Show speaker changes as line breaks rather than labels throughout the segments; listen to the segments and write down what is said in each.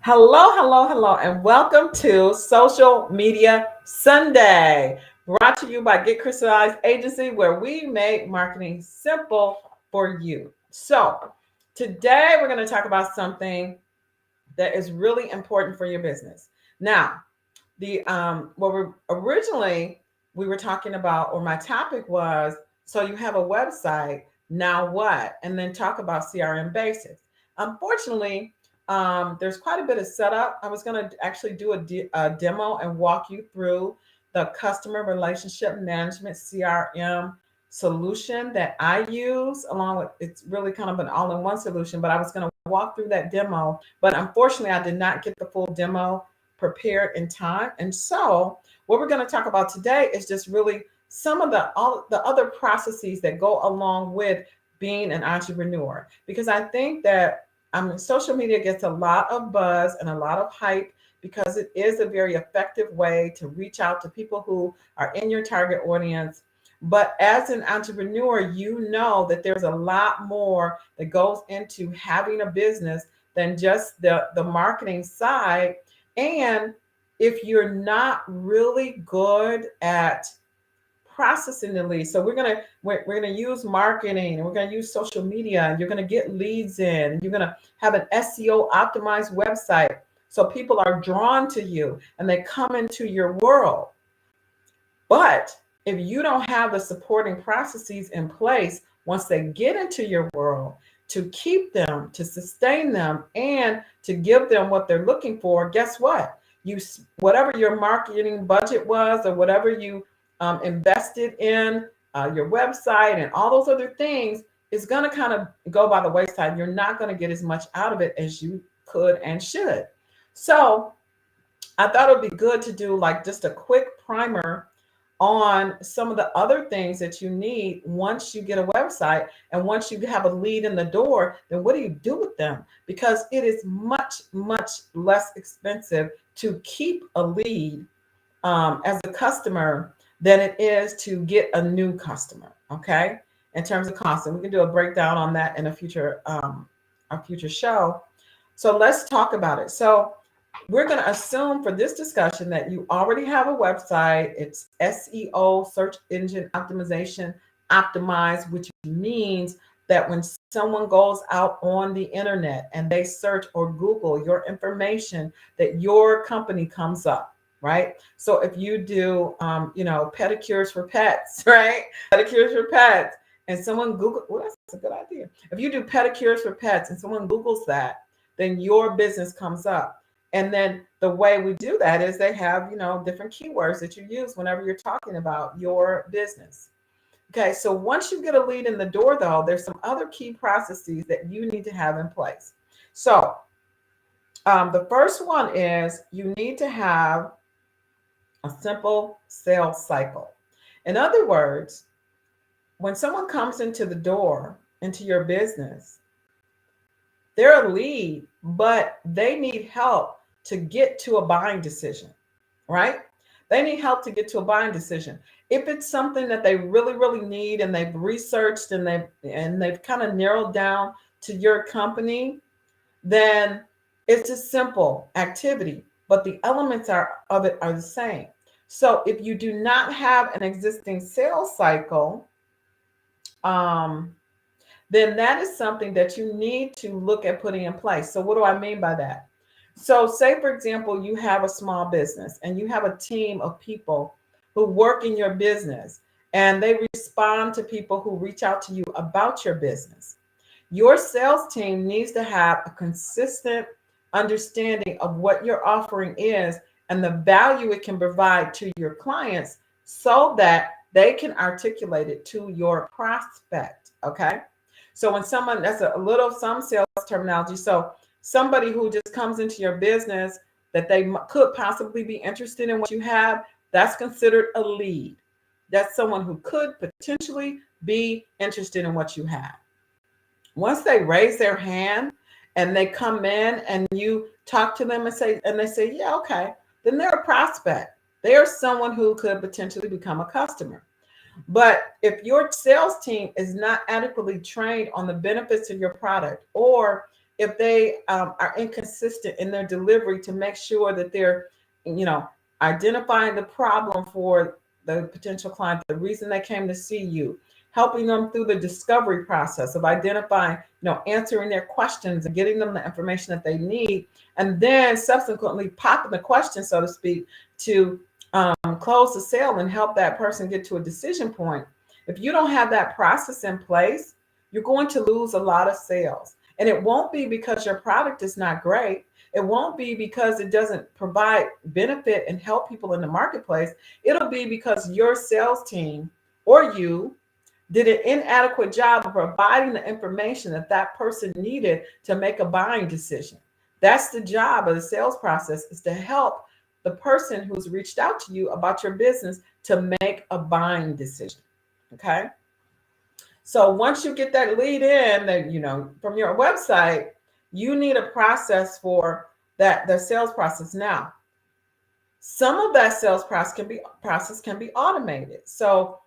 Hello, and welcome to Social Media Sunday, brought to you by Get Crystalized Agency, where we make marketing simple for you. So, today we're going to talk about something that is really important for your business. Now, the what we're originally we were talking about, or my topic was, so you have a website, now what? And then talk about CRM Basics. Unfortunately, there's quite a bit of setup. I was going to actually do a demo and walk you through the customer relationship management CRM solution that I use, along with, it's really kind of an all-in-one solution, but I was going to walk through that demo, but unfortunately I did not get the full demo prepared in time. And so what we're going to talk about today is just really some of the all the other processes that go along with being an entrepreneur, because I think that social media gets a lot of buzz and a lot of hype because it is a very effective way to reach out to people who are in your target audience. But as an entrepreneur, you know that there's a lot more that goes into having a business than just the marketing side. And if you're not really good at processing the leads, so we're gonna use marketing, and we're gonna use social media, and you're gonna get leads in, and you're gonna have an SEO optimized website so people are drawn to you and they come into your world. But if you don't have the supporting processes in place once they get into your world, to keep them, to sustain them, and to give them what they're looking for, guess what? Whatever your marketing budget was, or whatever you invested in your website and all those other things, is going to kind of go by the wayside. You're not going to get as much out of it as you could and should. So I thought it would be good to do like just a quick primer on some of the other things that you need once you get a website, and once you have a lead in the door, then what do you do with them? Because it is much less expensive to keep a lead as a customer than it is to get a new customer. Okay, in terms of cost, and we can do a breakdown on that in a future show. So let's talk about it. So we're going to assume for this discussion that you already have a website. It's SEO, search engine optimization, optimized, which means that when someone goes out on the internet and they search or Google your information, that your company comes up, right? So if you do, pedicures for pets, right? Pedicures for pets, and someone Google, well, that's a good idea. If you do pedicures for pets and someone Googles that, then your business comes up. And then the way we do that is they have, different keywords that you use whenever you're talking about your business. Okay, so once you get a lead in the door, though, there's some other key processes that you need to have in place. So the first one is you need to have a simple sales cycle. In other words, when someone comes into the door, into your business, they're a lead, but they need help to get to a buying decision, right? They need help to get to a buying decision. If it's something that they really need, and they've researched, and they've kind of narrowed down to your company, then it's a simple activity, but the elements of it are the same. So if you do not have an existing sales cycle, um, then that is something that you need to look at putting in place. So what do I mean by that? So say, for example, you have a small business and you have a team of people who work in your business, and they respond to people who reach out to you about your business. Your sales team needs to have a consistent understanding of what your offering is and the value it can provide to your clients, so that they can articulate it to your prospect. Okay. So when someone, that's a little some sales terminology. So somebody who just comes into your business that they could possibly be interested in what you have, that's considered a lead. That's someone who could potentially be interested in what you have. Once they raise their hand and they come in and you talk to them and they say, yeah, okay, then they're a prospect. They are someone who could potentially become a customer. But if your sales team is not adequately trained on the benefits of your product, or if they are inconsistent in their delivery, to make sure that they're, you know, identifying the problem for the potential client, the reason they came to see you, helping them through the discovery process of identifying, answering their questions and getting them the information that they need, and then subsequently popping the question, so to speak, to close the sale and help that person get to a decision point. If you don't have that process in place, you're going to lose a lot of sales. And it won't be because your product is not great. It won't be because it doesn't provide benefit and help people in the marketplace. It'll be because your sales team or you did an inadequate job of providing the information that that person needed to make a buying decision. That's the job of the sales process, is to help the person who's reached out to you about your business to make a buying decision. Okay. So once you get that lead in, that from your website, you need a process for that, the sales process. Now, some of that sales process can be automated. So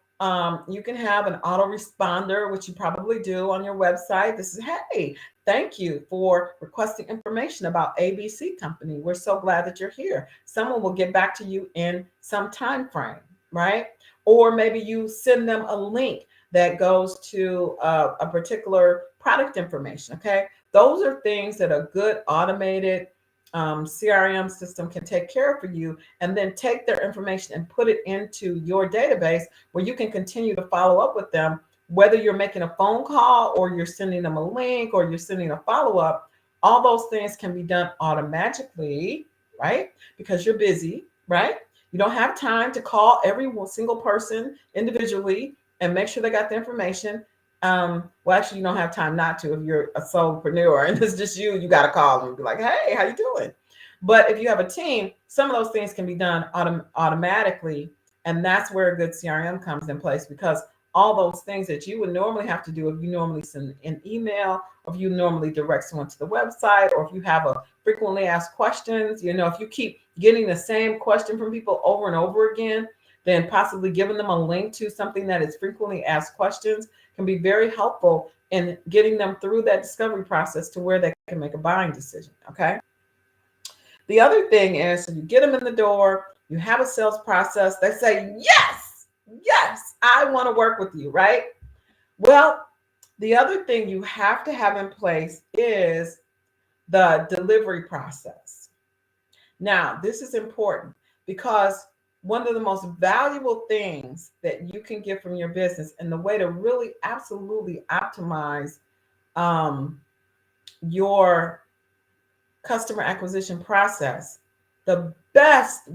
you can have an autoresponder, which you probably do on your website. This is, hey, thank you for requesting information about ABC company. We're so glad that you're here. Someone will get back to you in some time frame, right? Or maybe you send them a link that goes to a particular product information. Okay, those are things that a good automated CRM system can take care of for you, and then take their information and put it into your database where you can continue to follow up with them, whether you're making a phone call or you're sending them a link or you're sending a follow-up. All those things can be done automatically, right? Because you're busy, right? You don't have time to call every single person individually and make sure they got the information. Well, actually, you don't have time not to. If you're a solopreneur and it's just you got to call them and be like, hey, how you doing? But if you have a team, some of those things can be done automatically. And that's where a good CRM comes in place, because all those things that you would normally have to do, if you normally send an email, or if you normally direct someone to the website, or if you have a frequently asked questions, if you keep getting the same question from people over and over again, then possibly giving them a link to something that is frequently asked questions can be very helpful in getting them through that discovery process to where they can make a buying decision. Okay. The other thing is, so you get them in the door, you have a sales process, they say, yes, I want to work with you, right? Well, the other thing you have to have in place is the delivery process. Now, this is important because one of the most valuable things that you can get from your business, and the way to really absolutely optimize your customer acquisition process, the best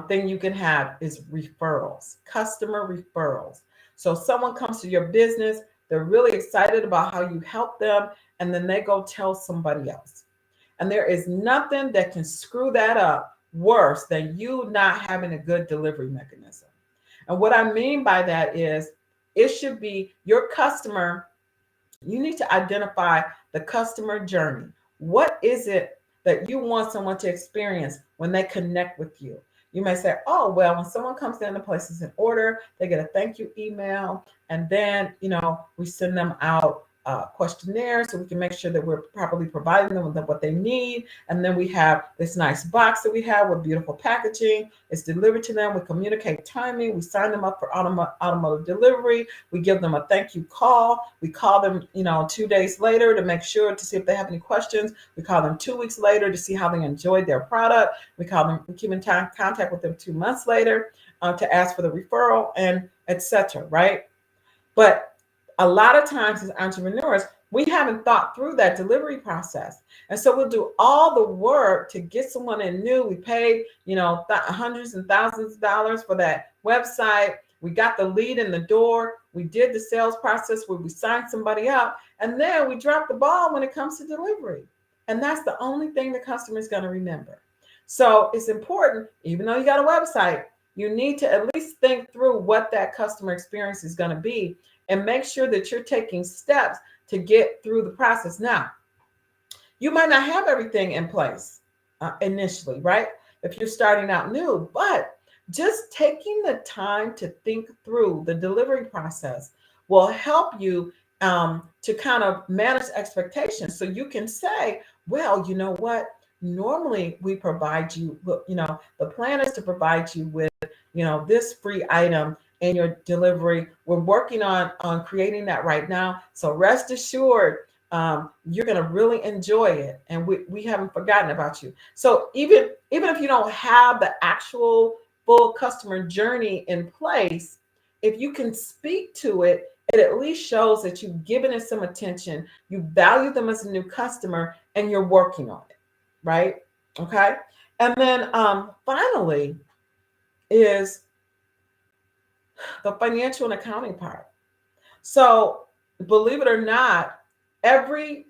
thing you can have is referrals, customer referrals. So someone comes to your business, they're really excited about how you help them, and then they go tell somebody else. And there is nothing that can screw that up worse than you not having a good delivery mechanism. And what I mean by that is, it should be your customer. You need to identify the customer journey. What is it that you want someone to experience when they connect with you? You may say, oh, well, when someone comes in and places an order, they get a thank you email. And then, we send them out questionnaire so we can make sure that we're properly providing them with what they need. And then we have this nice box that we have with beautiful packaging. It's delivered to them. We communicate timing. We sign them up for automotive delivery. We give them a thank you call. We call them, 2 days later to make sure to see if they have any questions. We call them 2 weeks later to see how they enjoyed their product. We keep in contact with them 2 months later to ask for the referral, and etc. Right? But a lot of times as entrepreneurs, we haven't thought through that delivery process. And so we'll do all the work to get someone in new. We paid, hundreds and thousands of dollars for that website. We got the lead in the door. We did the sales process where we signed somebody up, and then we dropped the ball when it comes to delivery. And that's the only thing the customer is going to remember. So it's important, even though you got a website, you need to at least think through what that customer experience is going to be, and make sure that you're taking steps to get through the process. Now, you might not have everything in place initially, right? If you're starting out new, but just taking the time to think through the delivery process will help you to kind of manage expectations. So you can say, well, you know what? Normally we provide you, the plan is to provide you with, this free item in your delivery. We're working on creating that right now. So rest assured, you're going to really enjoy it. And we haven't forgotten about you. So even if you don't have the actual full customer journey in place, if you can speak to it, it at least shows that you've given it some attention, you value them as a new customer, and you're working on it, right? Okay. And then finally is the financial and accounting part. So believe it or not, every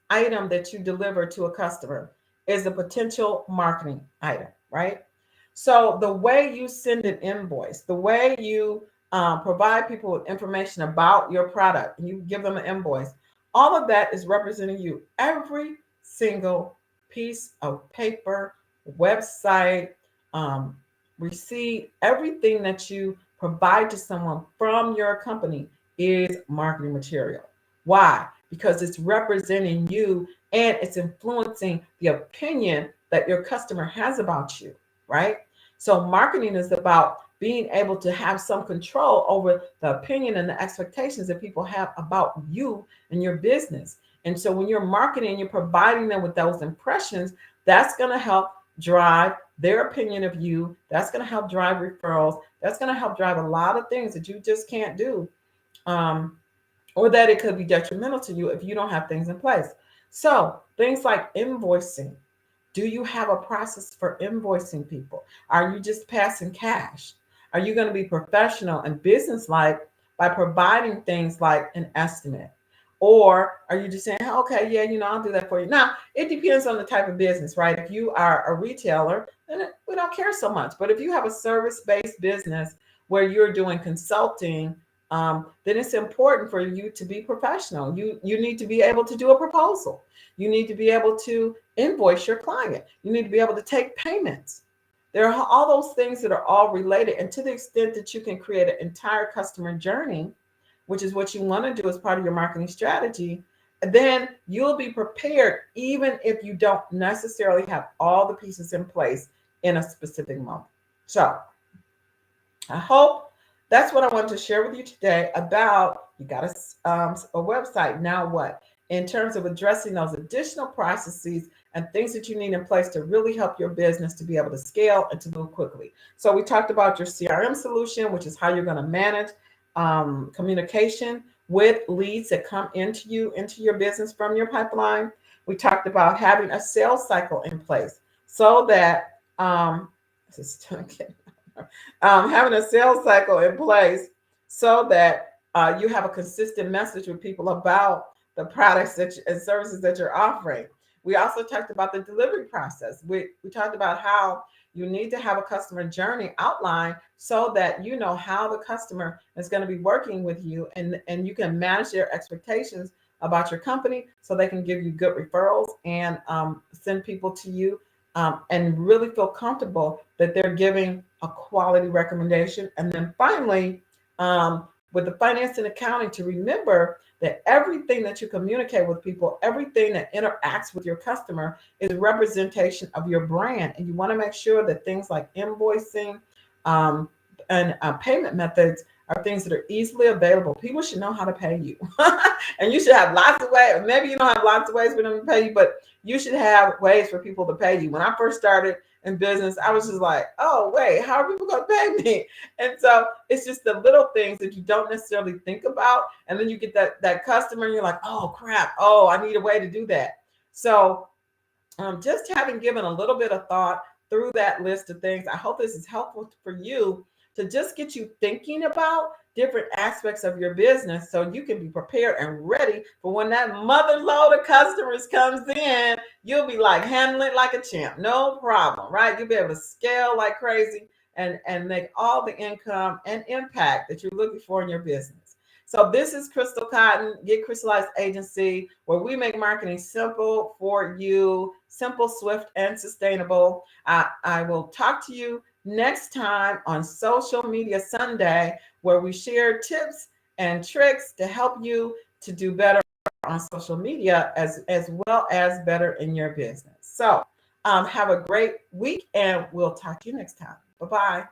item that you deliver to a customer is a potential marketing item, right? So the way you send an invoice, the way you provide people with information about your product, and you give them an invoice, all of that is representing you. Every single piece of paper, website, um, receipt, everything that you provide to someone from your company is marketing material. Why? Because it's representing you and it's influencing the opinion that your customer has about you, right? So marketing is about being able to have some control over the opinion and the expectations that people have about you and your business. And so when you're marketing, you're providing them with those impressions, that's going to help drive their opinion of you. That's going to help drive referrals. That's going to help drive a lot of things that you just can't do. Or that it could be detrimental to you if you don't have things in place. So things like invoicing. Do you have a process for invoicing people? Are you just passing cash? Are you going to be professional and businesslike by providing things like an estimate? Or are you just saying, okay, yeah, I'll do that for you. Now, it depends on the type of business, right? If you are a retailer, then we don't care so much. But if you have a service-based business where you're doing consulting, then it's important for you to be professional. You need to be able to do a proposal. You need to be able to invoice your client. You need to be able to take payments. There are all those things that are all related. And to the extent that you can create an entire customer journey, which is what you want to do as part of your marketing strategy, then you'll be prepared even if you don't necessarily have all the pieces in place in a specific moment. So I hope that's what I wanted to share with you today about you got a website. Now what? In terms of addressing those additional processes and things that you need in place to really help your business to be able to scale and to move quickly. So we talked about your CRM solution, which is how you're going to manage communication with leads that come into your business from your pipeline. We talked about having a sales cycle in place so that having a sales cycle in place so that you have a consistent message with people about the products and services that you're offering. We also talked about the delivery process. We talked about how you need to have a customer journey outline so that you know how the customer is going to be working with you, and you can manage their expectations about your company so they can give you good referrals and send people to you and really feel comfortable that they're giving a quality recommendation. And then finally, with the finance and accounting, to remember that everything that you communicate with people, everything that interacts with your customer is a representation of your brand. And you want to make sure that things like invoicing and payment methods are things that are easily available. People should know how to pay you. And you should have lots of ways. Maybe you don't have lots of ways for them to pay you, but you should have ways for people to pay you. When I first started in business, I was just like, oh, wait, how are people going to pay me? And so it's just the little things that you don't necessarily think about. And then you get that customer and you're like, oh, crap. Oh, I need a way to do that. So just having given a little bit of thought through that list of things, I hope this is helpful for you to just get you thinking about different aspects of your business so you can be prepared and ready for when that mother load of customers comes in. You'll be like handling it like a champ, no problem, right? You'll be able to scale like crazy and make all the income and impact that you're looking for in your business. So this is Crystal Cotton, Get Crystalized Agency, where we make marketing simple for you, simple, swift, and sustainable. I will talk to you next time on Social Media Sunday, where we share tips and tricks to help you to do better on social media as well as better in your business. So have a great week, and we'll talk to you next time. Bye-bye.